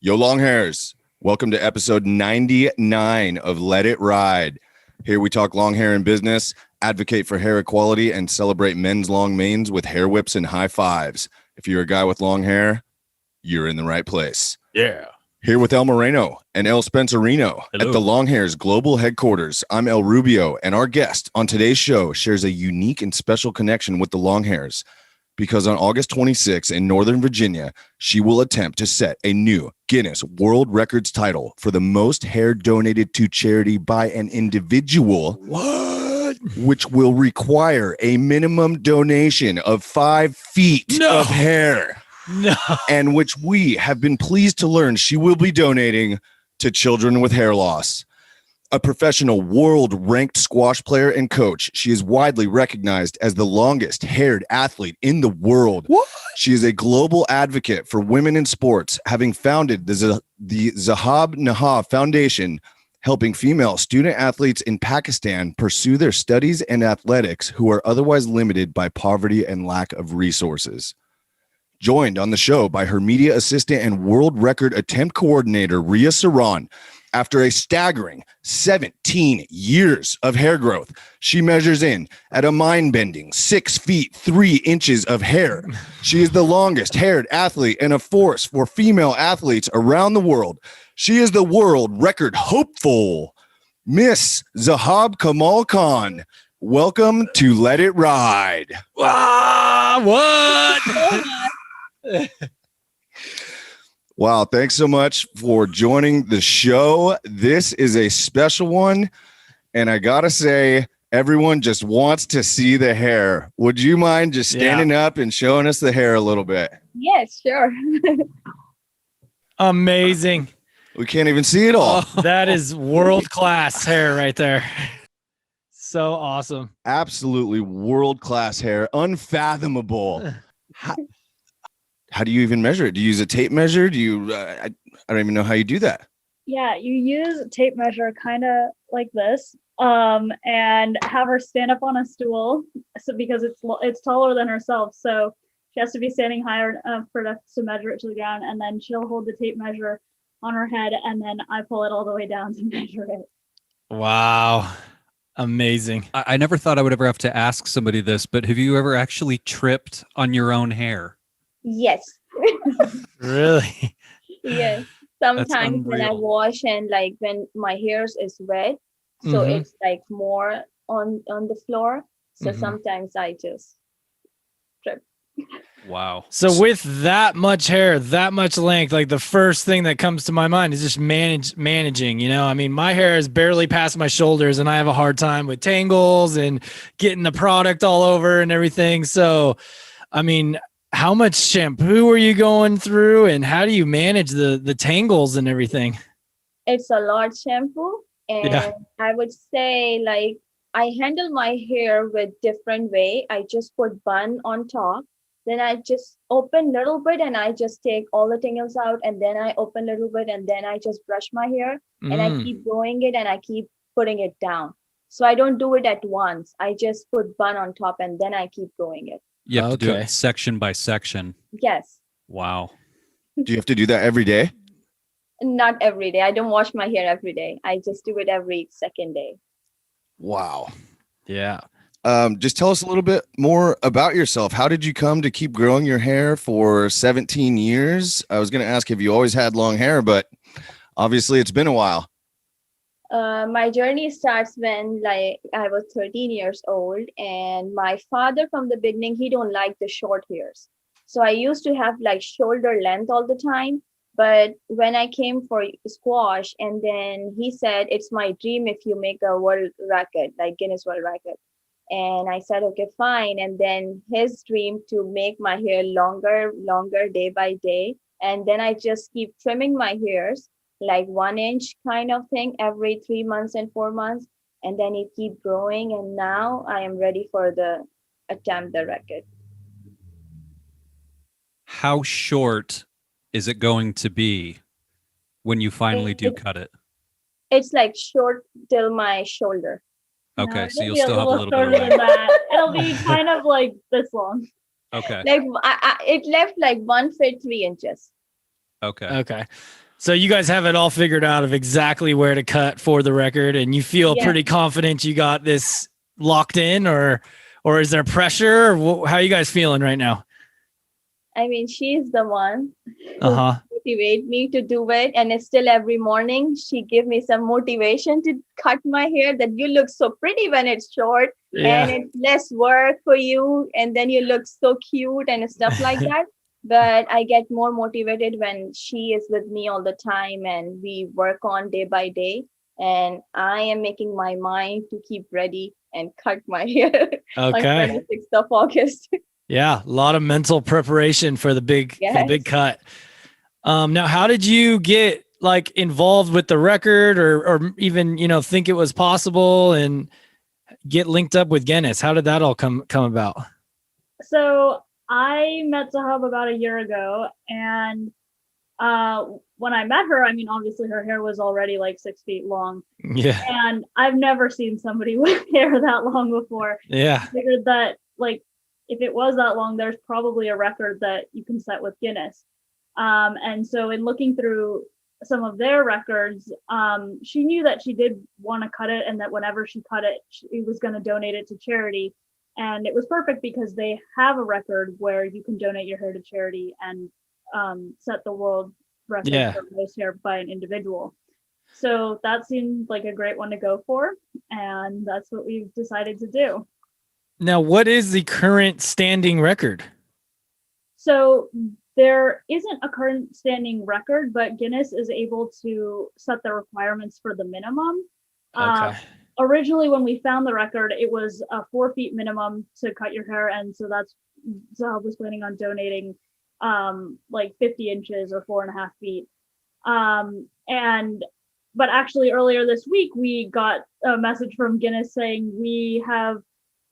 Yo, long hairs. Welcome to episode 99 of Let It Ride. Here we talk long hair in business, advocate for hair equality, and celebrate men's long manes with hair whips and high fives. If you're a guy with long hair, you're in the right place. Yeah. Here with El Moreno and El Spencerino at the Long Hairs Global Headquarters. I'm El Rubio, and our guest on today's show shares a unique and special connection with the Long Hairs because on August 26th in Northern Virginia, she will attempt to set a new Guinness World Records title for the most hair donated to charity by an individual. What? Which will require a minimum donation of 5 feet of hair. No. And which we have been pleased to learn she will be donating to children with hair loss. A professional world-ranked squash player and coach, she is widely recognized as the longest-haired athlete in the world. What? She is a global advocate for women in sports, having founded the Zahab Naha Foundation, helping female student athletes in Pakistan pursue their studies and athletics who are otherwise limited by poverty and lack of resources. Joined on the show by her media assistant and world record attempt coordinator, Ria Saran. After a staggering 17 years of hair growth, she measures in at a mind-bending 6 feet 3 inches of hair. She is the longest haired athlete and a force for female athletes around the world. She is the world record hopeful, Miss Zahab Kamal Khan. Welcome to Let It Ride. What? Wow, thanks so much for joining the show. This is a special one, and I gotta say, everyone just wants to see the hair. Would you mind just standing up and showing us the hair a little bit? Yes, sure. Amazing. We can't even see it all. That is world-class hair right there. So awesome. Absolutely world-class hair, unfathomable. How do you even measure it? Do you use a tape measure? Do you? I don't even know how you do that. Yeah, you use a tape measure kind of like this, and have her stand up on a stool, so because it's taller than herself, so she has to be standing higher for us to measure it to the ground, and then she'll hold the tape measure on her head, and then I pull it all the way down to measure it. Wow. Amazing. I never thought I would ever have to ask somebody this, but have you ever actually tripped on your own hair? Yes. Really? Yes. Sometimes when I wash and like when my hair is wet, so it's like more on the floor. So sometimes I just trip. Wow. So with that much hair, that much length, like the first thing that comes to my mind is just managing, you know, I mean, my hair is barely past my shoulders and I have a hard time with tangles and getting the product all over and everything. So, I mean, how much shampoo are you going through and how do you manage the tangles and everything? It's a lot shampoo. And I would say like I handle my hair with different way. I just put bun on top. Then I just open a little bit and I just take all the tangles out. And then I open a little bit and then I just brush my hair and I keep growing it and I keep putting it down. So I don't do it at once. I just put bun on top and then I keep growing it. You have to do it section by section. Yes. Wow. Do you have to do that every day? Not every day. I don't wash my hair every day. I just do it every second day. Wow. Yeah. Just tell us a little bit more about yourself. How did you come to keep growing your hair for 17 years? I was going to ask if you always had long hair, but obviously it's been a while. My journey starts when like I was 13 years old, and my father from the beginning, he don't like the short hairs. So I used to have like shoulder length all the time. But when I came for squash, and then he said, it's my dream if you make a world record, like Guinness World Record. And I said, okay, fine. And then his dream to make my hair longer day by day. And then I just keep trimming my hairs like 1 inch kind of thing every 3 months and 4 months. And then it keep growing. And now I am ready for the record. How short is it going to be when you finally do cut it? It's like short till my shoulder. Okay, so you'll still have a little bit of shorter than that. It'll be kind of like this long. Okay. Like it left like 1 foot 3 inches. Okay. Okay. So you guys have it all figured out of exactly where to cut for the record, and you feel Yeah. pretty confident you got this locked in, or is there pressure? Or how are you guys feeling right now? I mean, she's the one Uh who huh. motivate me to do it, and it's still every morning she give me some motivation to cut my hair, that you look so pretty when it's short and Yeah. it's less work for you, and then you look so cute and stuff like that. But I get more motivated when she is with me all the time and we work on day by day, and I am making my mind to keep ready and cut my hair on Okay. 26th of August. Yeah, a lot of mental preparation for the big Yes. cut. Now, how did you get like involved with the record, or even think it was possible and get linked up with Guinness? How did that all come about? So I met Zahab about a year ago, and when I met her, I mean, obviously her hair was already like 6 feet long, Yeah, and I've never seen somebody with hair that long before. yeah, I figured that, like, if it was that long, there's probably a record that you can set with Guinness. And so in looking through some of their records, she knew that she did want to cut it, and that whenever she cut it, she was going to donate it to charity. And it was perfect because they have a record where you can donate your hair to charity and set the world record Yeah. for most hair by an individual. So that seemed like a great one to go for, and that's what we've decided to do. Now, what is the current standing record? So there isn't a current standing record, but Guinness is able to set the requirements for the minimum. Okay. Originally, when we found the record, it was a 4 feet minimum to cut your hair, and so that's Zahab was planning on donating like 50 inches or 4.5 feet. But actually earlier this week, we got a message from Guinness saying we have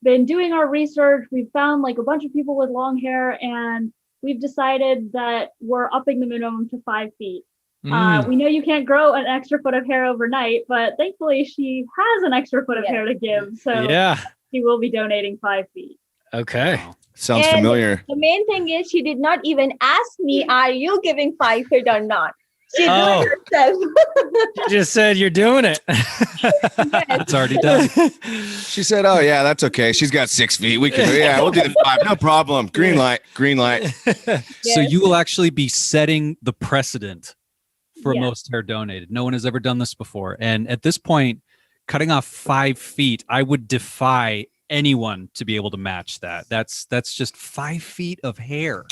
been doing our research. We've found like a bunch of people with long hair, and we've decided that we're upping the minimum to 5 feet. We know you can't grow an extra foot of hair overnight, but thankfully she has an extra foot of Yes. hair to give. So Yeah. she will be donating 5 feet. Okay. Wow. Sounds And familiar. The main thing is she did not even ask me, are you giving 5 feet or not? She Oh. did it herself. You just said you're doing it. It's already done. She said, "Oh yeah, that's okay. She's got 6 feet. We can, yeah, we'll do the 5. No problem. Green light. Green light." So Yes. you will actually be setting the precedent for Yes. most hair donated. No one has ever done this before. And at this point, cutting off 5 feet, I would defy anyone to be able to match that. That's just 5 feet of hair.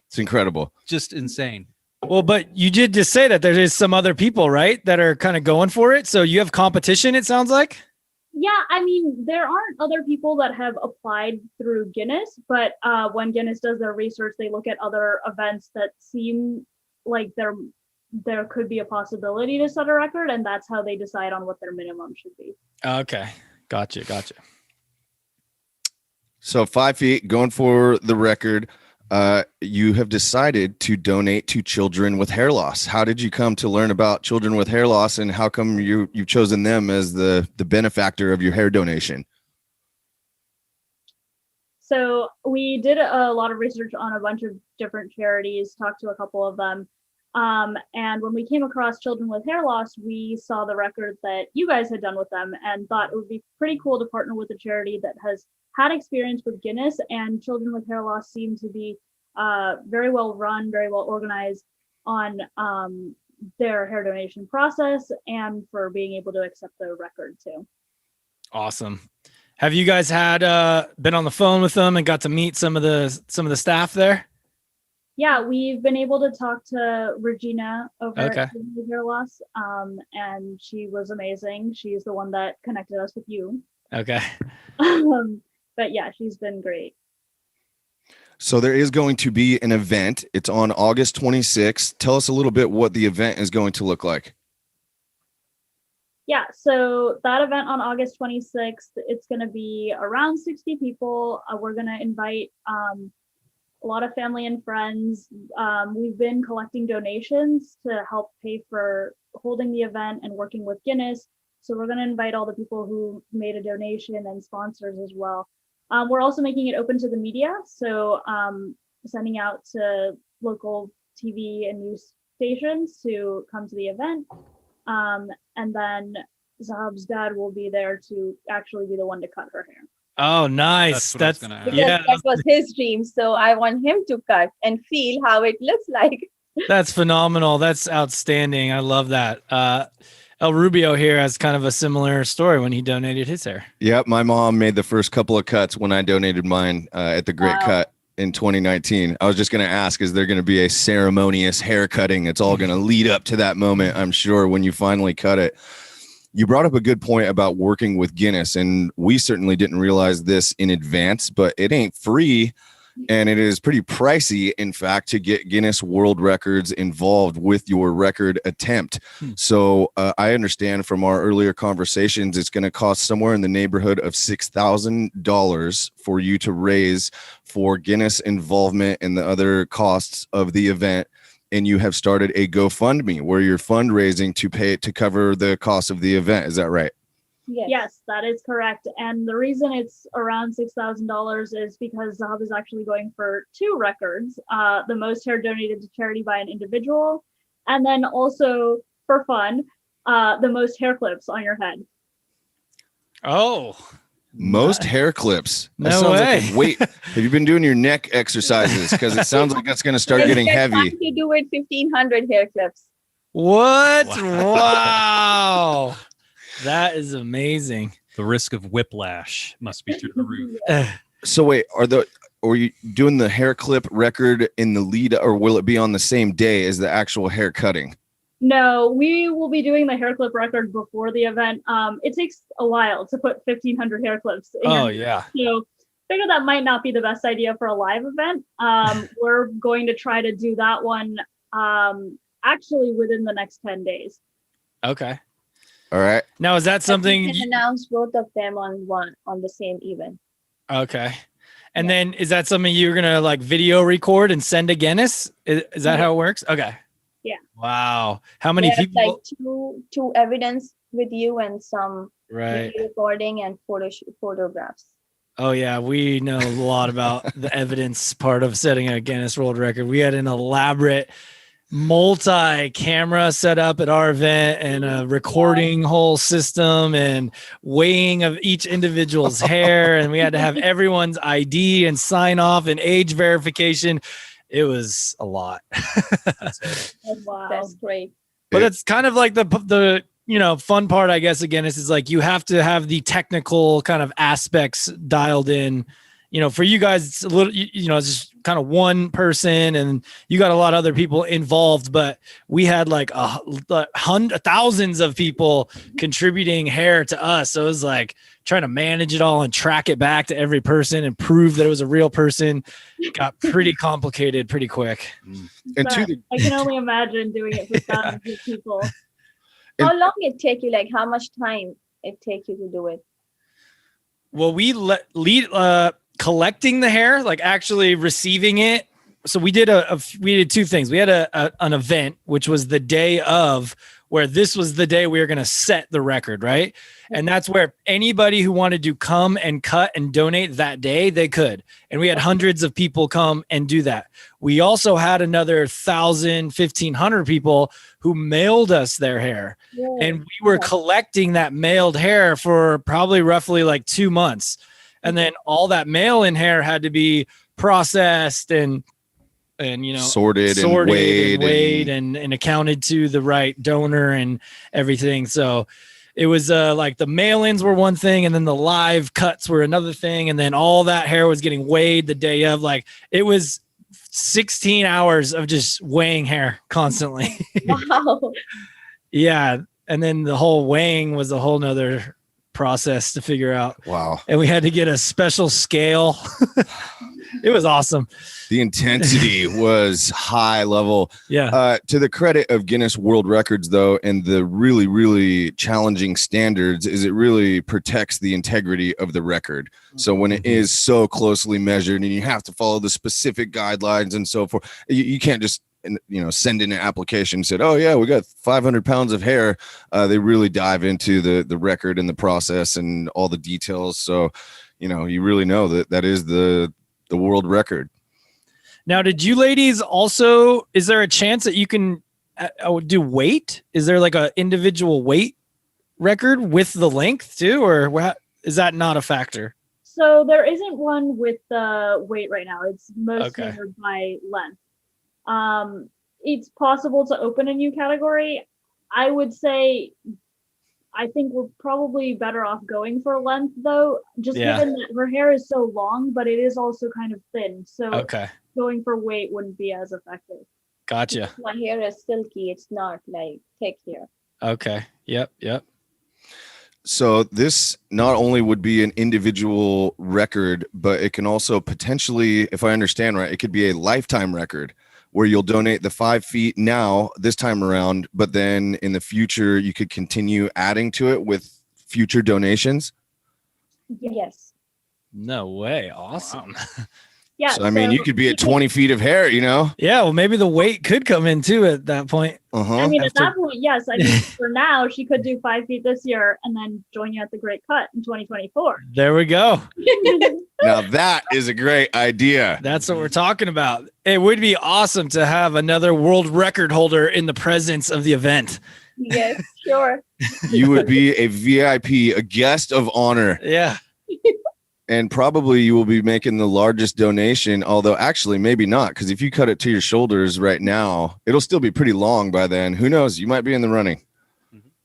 It's incredible. Just insane. Well, but you did just say that there is some other people, right, that are kind of going for it. So you have competition, it sounds like. Yeah, I mean, there aren't other people that have applied through Guinness, but when Guinness does their research, they look at other events that seem like there could be a possibility to set a record, and that's how they decide on what their minimum should be. Okay. Gotcha. So 5 feet, going for the record. You have decided to donate to children with hair loss. How did you come to learn about children with hair loss, and how come you've chosen them as the benefactor of your hair donation? So we did a lot of research on a bunch of different charities, talked to a couple of them. And when we came across children with hair loss, we saw the record that you guys had done with them and thought it would be pretty cool to partner with a charity that has had experience with Guinness, and children with hair loss seem to be very well run, very well organized on their hair donation process, and for being able to accept the record too. Awesome. Have you guys had been on the phone with them and got to meet some of the staff there? Yeah, we've been able to talk to Regina over Okay. at Children with Hair Loss, and she was amazing. She's the one that connected us with you. Okay. But yeah, she's been great. So there is going to be an event. It's on August 26th. Tell us a little bit what the event is going to look like. Yeah, so that event on August 26th, it's going to be around 60 people. We're going to invite a lot of family and friends. We've been collecting donations to help pay for holding the event and working with Guinness. So we're going to invite all the people who made a donation and sponsors as well. We're also making it open to the media. So sending out to local TV and news stations to come to the event. And then Zahab's dad will be there to actually be the one to cut her hair. Oh, nice. That's what I was gonna ask. Because yeah, that was his dream. So I want him to cut and feel how it looks like. that's phenomenal. That's outstanding. I love that. El Rubio here has kind of a similar story when he donated his hair. Yep, my mom made the first couple of cuts when I donated mine at the Great Wow. Cut in 2019. I was just going to ask, is there going to be a ceremonious hair cutting? It's all going to lead up to that moment, I'm sure, when you finally cut it. You brought up a good point about working with Guinness, and we certainly didn't realize this in advance, but it ain't free. And it is pretty pricey, in fact, to get Guinness World Records involved with your record attempt. So I understand from our earlier conversations, it's going to cost somewhere in the neighborhood of $6,000 for you to raise for Guinness involvement and the other costs of the event. And you have started a GoFundMe where you're fundraising to pay to cover the cost of the event. Is that right? Yes, that is correct. And the reason it's around $6,000 is because Zahab is actually going for 2 records, the most hair donated to charity by an individual, and then also for fun, the most hair clips on your head. Oh, Most hair clips. That No sounds way. Like wait, have you been doing your neck exercises? Because it sounds like that's going to start getting They're heavy. trying to do it 1,500 hair clips. what? Wow. Wow. That is amazing. The risk of whiplash must be through the roof. So wait, are you doing the hair clip record in the lead, or will it be on the same day as the actual hair cutting? No, we will be doing the hair clip record before the event. It takes a while to put 1,500 hair clips in Oh, your yeah. So figure that might not be the best idea for a live event. We're going to try to do that one actually within the next 10 days. Okay. All right. Now, is that something? We can announce both of them on the same event. Okay. And then is that something you're going to like video record and send to Guinness? Is that how it works? Okay. Yeah. Wow. How many We have people? like two evidence with you and some Right. video recording and photographs. Oh, yeah. We know a lot about the evidence part of setting a Guinness World Record. We had an elaborate multi-camera set up at our event and a recording whole system and weighing of each individual's hair. And we had to have everyone's ID and sign off and age verification. It was a lot. Wow. That's great. But it's kind of like the fun part, I guess, again, is like you have to have the technical kind of aspects dialed in. For you guys, it's a little, it's just kind of one person and you got a lot of other people involved, but we had like thousands of people contributing hair to us. So it was like trying to manage it all and track it back to every person and prove that it was a real person. It got pretty complicated pretty quick. And But I can only imagine doing it for thousands of people. How long it take you? Like how much time it take you to do it? Well, we collecting the hair, like actually receiving it. So we did we did 2 things. We had an event, which was the day of, where this was the day we were going to set the record, right? And that's where anybody who wanted to come and cut and donate that day, they could. And we had hundreds of people come and do that. We also had another 1,000, 1,500 people who mailed us their hair. And we were collecting that mailed hair for probably roughly like 2 months. And then all that mail-in hair had to be processed and sorted and weighed and accounted to the right donor and everything. So it was like the mail-ins were one thing, and then the live cuts were another thing, and then all that hair was getting weighed the day of. Like it was 16 hours of just weighing hair constantly. Wow. Yeah, and then the whole weighing was a whole nother process to figure out. Wow. And we had to get a special scale. It was awesome. The intensity was high level. Yeah. To the credit of Guinness World Records, though, and the really, really challenging standards, is it really protects the integrity of the record. So when it is so closely measured and you have to follow the specific guidelines and so forth, you can't just send in an application and said, oh yeah, we got 500 pounds of hair. They really dive into the record and the process and all the details. So, you really know that is the world record. Now, did you ladies also, is there a chance that you can do weight? Is there like a individual weight record with the length too, or is that not a factor? So there isn't one with the weight right now. It's most Okay. standard by length. It's possible to open a new category. I would say I think we're probably better off going for length though, just Yeah. given that her hair is so long, but it is also kind of thin. So Okay, going for weight wouldn't be as effective. gotcha. My hair is silky. It's not like thick hair. Okay, yep. So this not only would be an individual record, but it can also potentially, if I understand right, it could be a lifetime record where you'll donate the 5 feet now this time around, but then in the future you could continue adding to it with future donations. Yes. No way, awesome. Yeah. So I mean, you could be at 20 feet of hair, you know? Yeah, well, maybe the weight could come in too at that point. Uh-huh. I mean, at After- that point, yes. I mean, for now, she could do 5 feet this year and then join you at the Great Cut in 2024. There we go. Now that is a great idea. That's what we're talking about. It would be awesome to have another world record holder in the presence of the event. Yes, sure. You would be a VIP, a guest of honor. Yeah. And probably you will be making the largest donation, although actually maybe not, because if you cut it to your shoulders right now, it'll still be pretty long by then. Who knows? You might be in the running.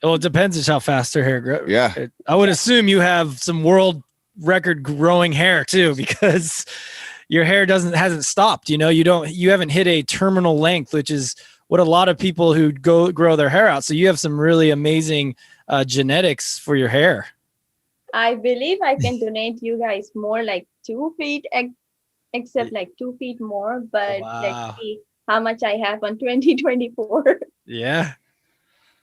Well, it depends just how fast her hair grows. Yeah. I would assume you have some world record growing hair too, because your hair hasn't stopped. You know, you haven't hit a terminal length, which is what a lot of people who grow their hair out. So you have some really amazing genetics for your hair. I believe I can donate you guys more like 2 feet, except like 2 feet more. But Wow. let's see how much I have on 2024. Yeah.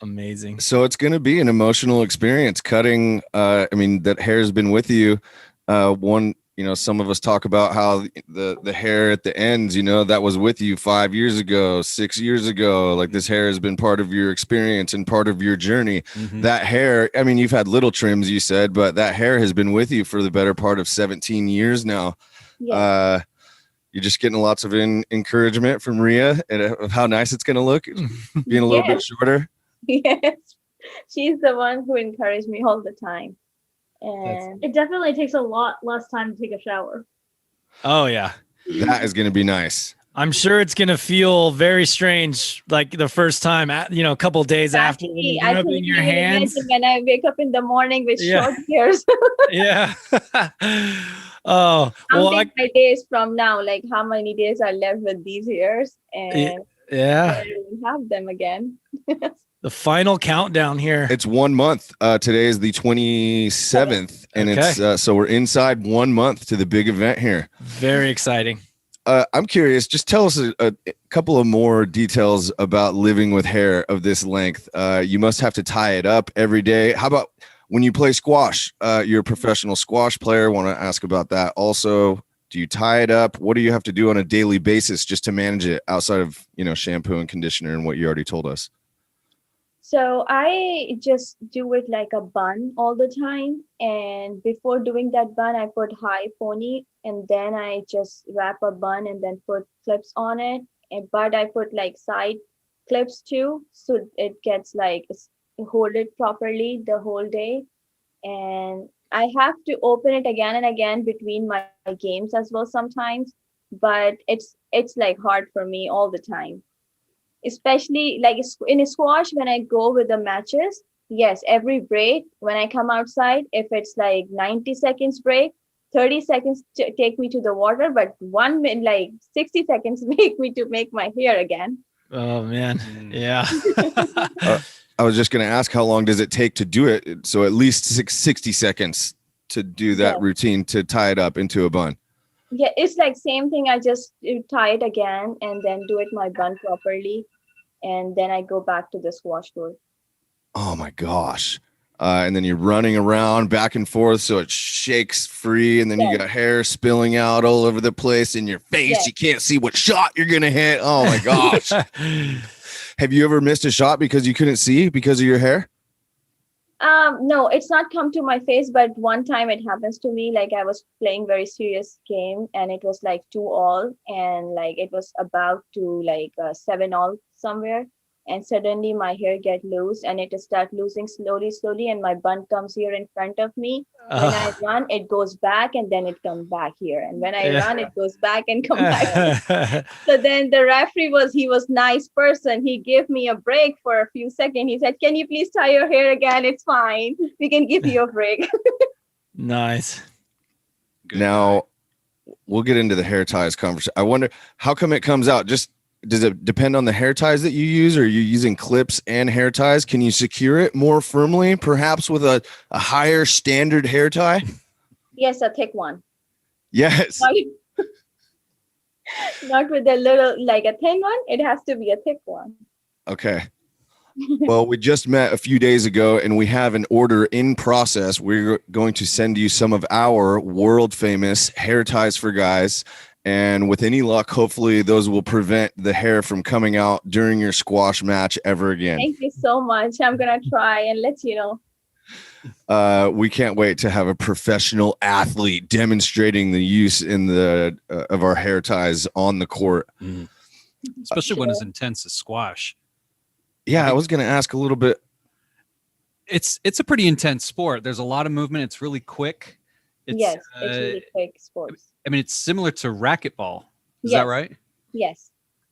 Amazing. So it's going to be an emotional experience cutting. I mean, that hair has been with you. Some of us talk about how the hair at the ends, that was with you 5 years ago, 6 years ago. Like this hair has been part of your experience and part of your journey. Mhm. That hair, I mean, you've had little trims, you said, but that hair has been with you for the better part of 17 years now. Yeah. You're just getting lots of encouragement from Rhea and of how nice it's going to look, being a little bit Yes. shorter. Yes. She's the one who encouraged me all the time. And It definitely takes a lot less time to take a shower. Oh yeah. That is going to be nice. I'm sure it's gonna feel very strange, like the first time, a couple of days after when Actually, you're I rubbing can your even hands. imagine when I wake up in the morning with Yeah. short hairs. Yeah. Oh, well, Counting my days from now, like how many days are left with these hairs, and yeah. I will have them again. The final countdown here. It's 1 month. Today is the 27th, and Okay. it's so we're inside 1 month to the big event here. Very exciting. I'm curious. Just tell us a couple of more details about living with hair of this length. You must have to tie it up every day. How about when you play squash? You're a professional squash player. Want to ask about that also. Do you tie it up? What do you have to do on a daily basis just to manage it outside of shampoo and conditioner and what you already told us? So I just do it like a bun all the time. And before doing that bun, I put high pony, and then I just wrap a bun and then put clips on it. But I put like side clips too, so it gets like hold it properly the whole day. And I have to open it again and again between my games as well sometimes, but it's like hard for me all the time. Especially like in a squash, when I go with the matches, yes, every break when I come outside, if it's like 90 seconds break, 30 seconds take me to the water, but 1 minute, like 60 seconds make me to make my hair again. Oh man. Yeah. I was just going to ask, how long does it take to do it? So at least 60 seconds to do that Yeah. routine to tie it up into a bun. Yeah, it's like same thing. I just tie it again and then do it my bun properly, and then I go back to the squash court. Oh my gosh. And then you're running around back and forth so it shakes free, and then you Yes. got hair spilling out all over the place in your face. Yes. You can't see what shot you're going to hit. Oh my gosh. Have you ever missed a shot because you couldn't see because of your hair? No, it's not come to my face, but one time it happens to me. Like I was playing very serious game, and it was like 2-all, and like it was about to like 7-all somewhere, and suddenly my hair get loose and it start losing slowly, and my bun comes here in front of me. When I run, it goes back and then it comes back here. And when I Yeah. run, it goes back and come back. So then the referee he was nice person. He gave me a break for a few seconds. He said, "Can you please tie your hair again? It's fine. We can give you a break." Nice. Good Now, we'll get into the hair ties conversation. I wonder how come it comes out. Just does it depend on the hair ties that you use, or are you using clips and hair ties? Can you secure it more firmly, perhaps with a higher standard hair tie? Yes, a thick one. Yes. Not with a little, like a thin one. It has to be a thick one. Okay. Well, we just met a few days ago and we have an order in process. We're going to send you some of our world famous hair ties for guys. And with any luck, hopefully those will prevent the hair from coming out during your squash match ever again. Thank you so much. I'm going to try and let you know. We can't wait to have a professional athlete demonstrating the use in the of our hair ties on the court. Especially when it's intense as squash. Yeah, I was going to ask a little bit. It's a pretty intense sport. There's a lot of movement. It's really quick. Yes, it's really quick sports. I mean, it's similar to racquetball. Is Yes. that right? Yes.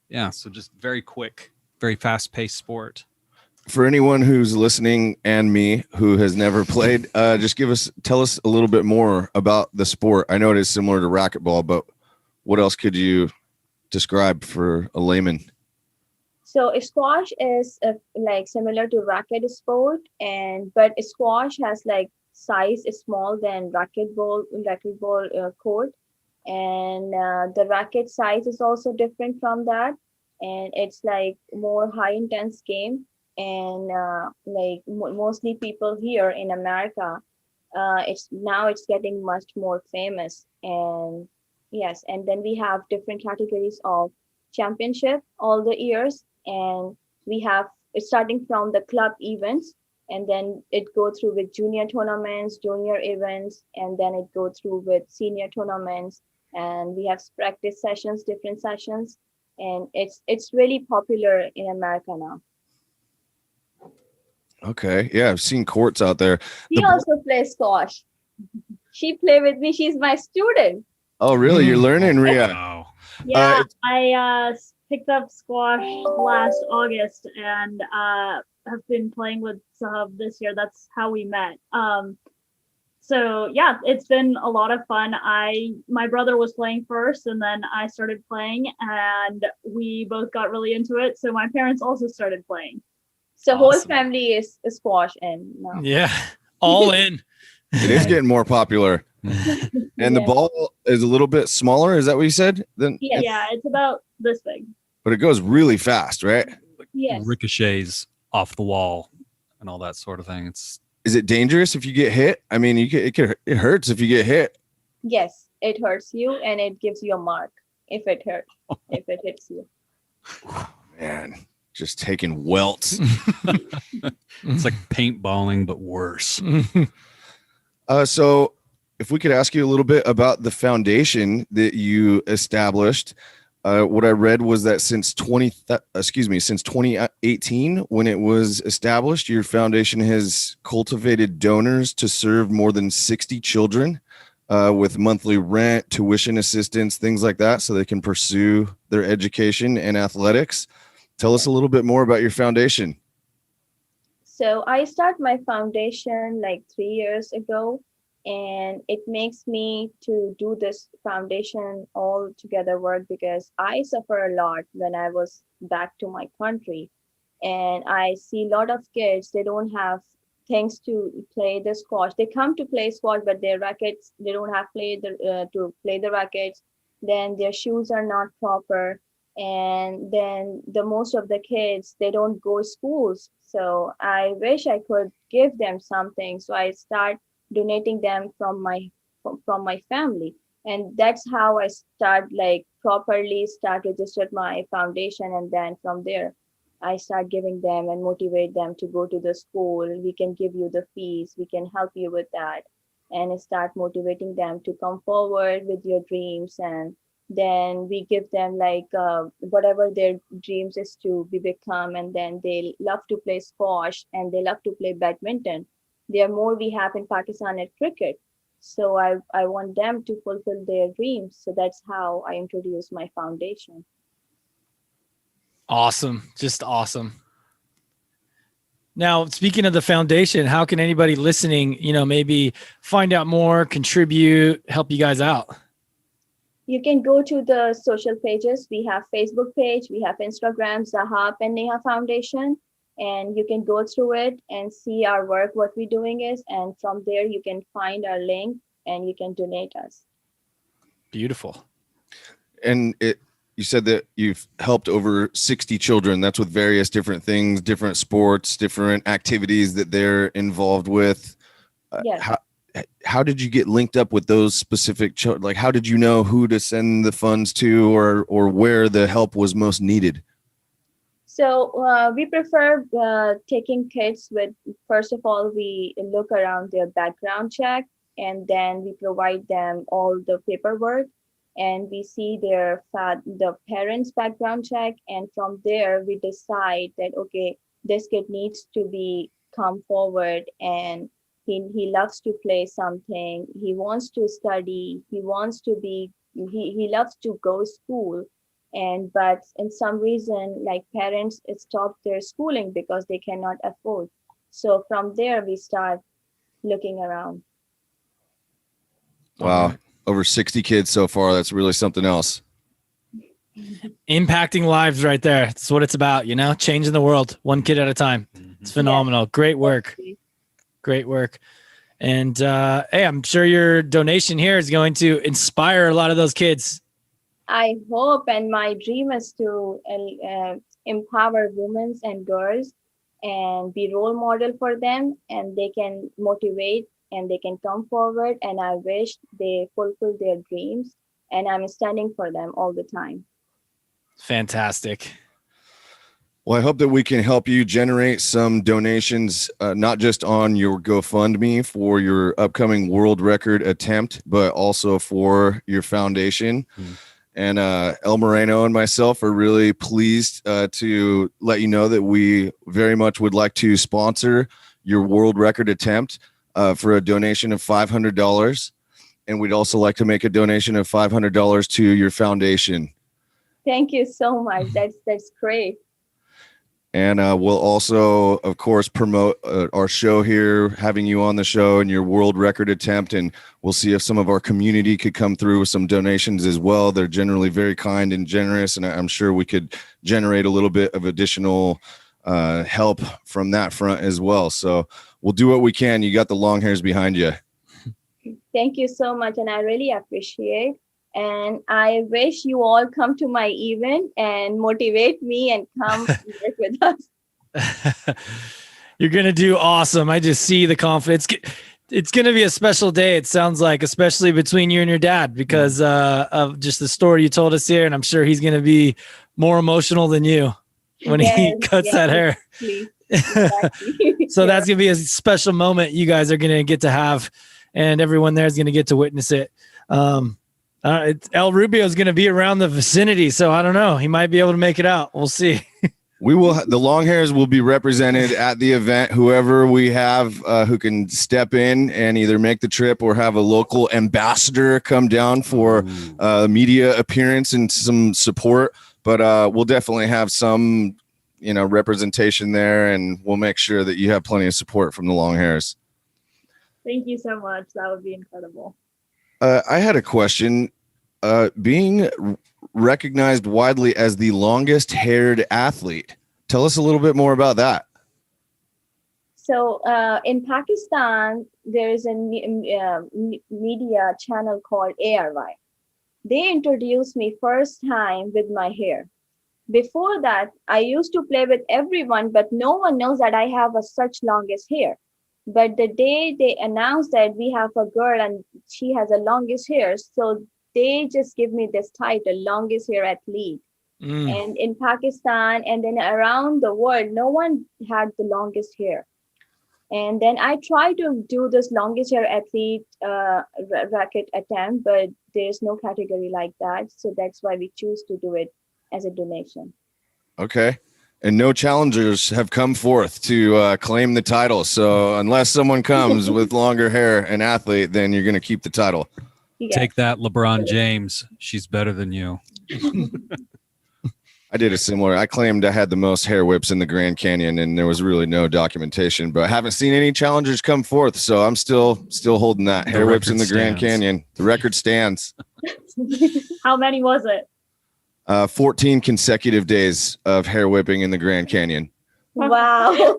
Yeah. So just very quick, very fast-paced sport. For anyone who's listening and me who has never played, tell us a little bit more about the sport. I know it is similar to racquetball, but what else could you describe for a layman? So squash is like similar to racket sport, but squash has like size is small than racquetball court, and the racket size is also different from that, and it's like more high intense game, and mostly people here in America, it's getting much more famous, and yes, and then we have different categories of championship all the years, and we have starting from the club events, and then it go through with junior tournaments, junior events, and then it go through with senior tournaments, and we have practice sessions, different sessions, and it's really popular in America now. Okay. Yeah, I've seen courts out there. She also plays squash. She play with me. She's my student. Oh, really? You're learning, Ria? Wow. Yeah, I picked up squash last August and have been playing with Sahab this year. That's how we met. So yeah, it's been a lot of fun. My brother was playing first, and then I started playing, and we both got really into it. So my parents also started playing. So whole Awesome. family is squash and now. Yeah. All in. It is getting more popular. And the Yeah. ball is a little bit smaller. Is that what you said? Then, Yes. Yeah, it's about this big. but it goes really fast, right? Yes. Ricochets off the wall and all that sort of thing. It's Is it dangerous if you get hit? I mean, it hurts if you get hit. Yes, it hurts you and it gives you a mark if it hits you. Man, just taking welts. it's like paintballing, but worse. So if we could ask you a little bit about the foundation that you established. What I read was that since 2018, when it was established, your foundation has cultivated donors to serve more than 60 children with monthly rent, tuition assistance, things like that, so they can pursue their education and athletics. Tell us a little bit more about your foundation. So I started my foundation like 3 years ago, and it makes me to do this foundation all together work because I suffer a lot when I was back to my country, and I see a lot of kids, they don't have things to play the squash. They come to play squash, but their rackets, they don't have to play the rackets. Then their shoes are not proper, and then the most of the kids, they don't go to schools. So I wish I could give them something. So I start donating them from my family, and that's how I properly registered my foundation, and then from there I start giving them and motivate them to go to the school. We can give you the fees, we can help you with that, and start motivating them to come forward with your dreams and Then we give them like whatever their dreams is to be become, and then they love to play squash and they love to play badminton. There are more we have in Pakistan at cricket. So I want them to fulfill their dreams. So that's how I introduce my foundation. Awesome. Just awesome. Now, speaking of the foundation, how can anybody listening, maybe find out more, contribute, help you guys out? You can go to the social pages. We have Facebook page, we have Instagram, Zahab and Neha Foundation, and you can go through it and see our work, what we're doing is, and from there you can find our link and you can donate us. Beautiful. And you said that you've helped over 60 children. That's with various different things, different sports, different activities that they're involved with. Yes. How did you get linked up with those specific children? Like, how did you know who to send the funds to, or where the help was most needed? So we prefer taking kids with, first of all, we look around their background check, and then we provide them all the paperwork, and we see the parents' background check, and from there we decide that, okay, this kid needs to be come forward, and he loves to play something, he wants to study, he loves to go school, but in some reason, like parents stop their schooling because they cannot afford. So from there we start looking around. Wow. Over 60 kids so far. That's really something else. Impacting lives right there. That's what it's about, changing the world one kid at a time. It's phenomenal. Yeah. Great work. Great work. And hey, I'm sure your donation here is going to inspire a lot of those kids. I hope, and my dream is to empower women and girls and be role model for them, and they can motivate and they can come forward, and I wish they fulfill their dreams, and I'm standing for them all the time. Fantastic. Well, I hope that we can help you generate some donations, not just on your GoFundMe for your upcoming world record attempt, but also for your foundation. And El Moreno and myself are really pleased to let you know that we very much would like to sponsor your world record attempt for a donation of $500. And we'd also like to make a donation of $500 to your foundation. Thank you so much. That's great. And we'll also, of course, promote our show here, having you on the show and your world record attempt. And we'll see if some of our community could come through with some donations as well. They're generally very kind and generous, and I'm sure we could generate a little bit of additional help from that front as well. So we'll do what we can. You got the long hairs behind you. Thank you so much. And I really appreciate. And I wish you all come to my event and motivate me and come work with us. You're going to do awesome. I just see the confidence. It's going to be a special day, it sounds like, especially between you and your dad, because of just the story you told us here. And I'm sure he's going to be more emotional than you when he cuts that hair. Exactly. So that's going to be a special moment you guys are going to get to have, and everyone there is going to get to witness it. El Rubio is going to be around the vicinity, so I don't know. He might be able to make it out. We'll see. We will. The long hairs will be represented at the event. Whoever we have who can step in and either make the trip or have a local ambassador come down for media appearance and some support. But we'll definitely have some, representation there, and we'll make sure that you have plenty of support from the long hairs. Thank you so much. That would be incredible. I had a question. Being recognized widely as the longest haired athlete, tell us a little bit more about that. So in Pakistan, there is a media channel called ARY. They introduced me first time with my hair. Before that, I used to play with everyone, but no one knows that I have such longest hair. But the day they announced that we have a girl and she has the longest hair, so they just give me this title, longest hair athlete. And in Pakistan and then around the world, no one had the longest hair. And then I try to do this longest hair athlete racket attempt, but there's no category like that. So that's why we choose to do it as a donation. Okay. And no challengers have come forth to claim the title. So unless someone comes with longer hair, an athlete, then you're going to keep the title. Yes. Take that, LeBron James. She's better than you. I did a similar. I claimed I had the most hair whips in the Grand Canyon, and there was really no documentation. But I haven't seen any challengers come forth, so I'm still holding that. Hair whips in the Grand Canyon. The record stands. How many was it? 14 consecutive days of hair whipping in the Grand Canyon. Wow.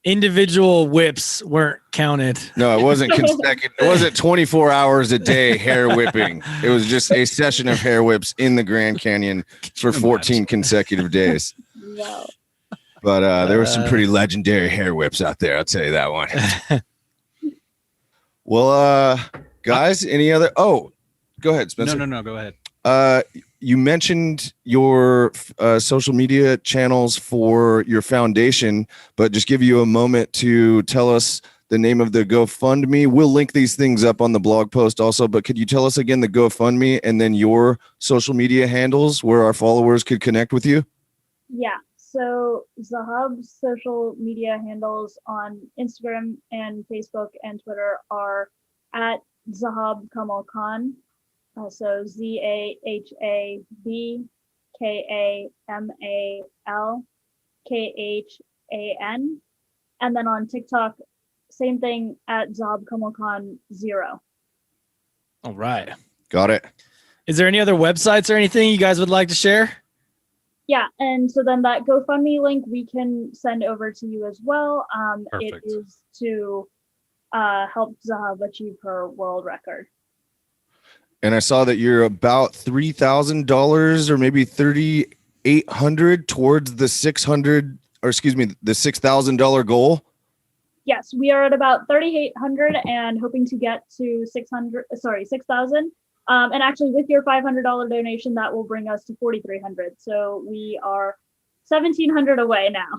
Individual whips weren't counted. No, it wasn't consecutive. It wasn't 24 hours a day hair whipping. It was just a session of hair whips in the Grand Canyon for 14 consecutive days. Wow. But there were some pretty legendary hair whips out there. I'll tell you that one. Well, guys, any other? Oh, go ahead, Spencer. No. Go ahead. You mentioned your social media channels for your foundation, but just give you a moment to tell us the name of the GoFundMe. We'll link these things up on the blog post also, but could you tell us again the GoFundMe and then your social media handles where our followers could connect with you? Yeah. So Zahab's social media handles on Instagram and Facebook and Twitter are at Zahab Kamal Khan. So ZahabKamalKhan. And then on TikTok, same thing at Zahab Kamal Khan 0. All right. Got it. Is there any other websites or anything you guys would like to share? Yeah, and so then that GoFundMe link we can send over to you as well. It Perfect. is to help Zahab achieve her world record. And I saw that you're about $3,000 or maybe $3,800 towards the the $6,000 goal. Yes, we are at about 3,800 and hoping to get to 6,000. And actually with your $500 donation, that will bring us to 4,300. So we are 1,700 away now.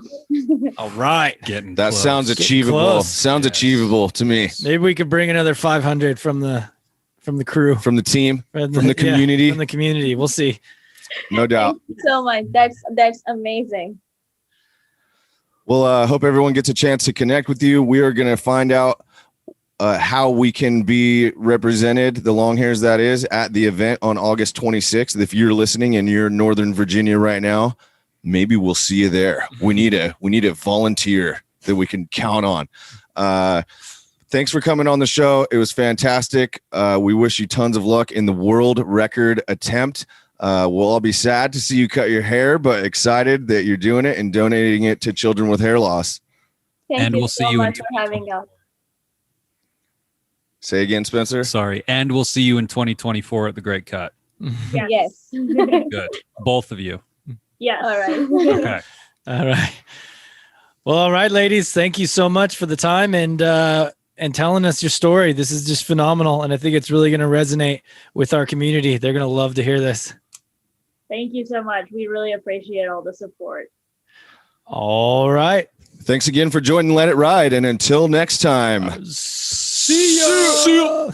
All right. Getting That close. sounds Getting achievable. close. Sounds Yes. achievable to me. Maybe we could bring another 500 from the crew. From the team, From the community. From the community. We'll see. no doubt. Thank you so much. That's amazing. Well, I hope everyone gets a chance to connect with you. We are going to find out how we can be represented, the long hairs that is, at the event on August 26th. If you're listening and you're in Northern Virginia right now, maybe we'll see you there. We need a volunteer that we can count on. Thanks for coming on the show. It was fantastic. We wish you tons of luck in the world record attempt. We'll all be sad to see you cut your hair, but excited that you're doing it and donating it to children with hair loss. Thank And you we'll so see you in much for having us. Say again, Spencer. Sorry. And we'll see you in 2024 at the Great Cut. Yes. Good. Both of you. Yes. All right. Okay. All right. Well, all right, ladies. Thank you so much for the time and telling us your story. This is just phenomenal. And I think it's really going to resonate with our community. They're going to love to hear this. Thank you so much. We really appreciate all the support. All right. Thanks again for joining Let It Ride. And until next time. See ya.